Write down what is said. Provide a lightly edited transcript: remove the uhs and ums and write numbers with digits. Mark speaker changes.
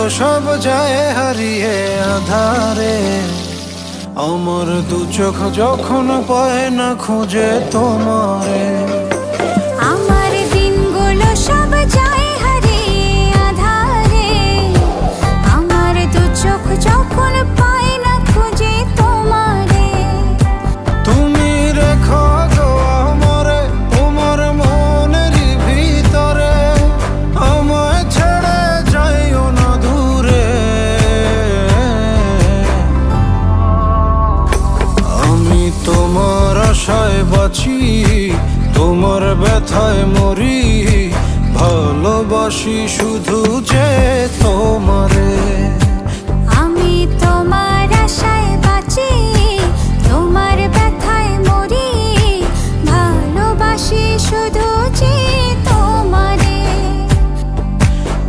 Speaker 1: সব যায় হারিয়ে আধারে। আমার দু চোখ যখন পায় না খুঁজে তোমারে।
Speaker 2: আমার দিনগুলো সব যায় হারিয়ে আঁধারে। আমার দু চোখ যখন পায় না খুঁজে তোমারে।
Speaker 1: তুমি রেখো গো আমারে তোমার মনের ভিতরে, আমায় ছেড়ে যাইও না দূরে। আমি তোমার আশায় বাঁচি, তোমার ব্যথায় মরি, ভালোবাসি শুধু যে তোমার।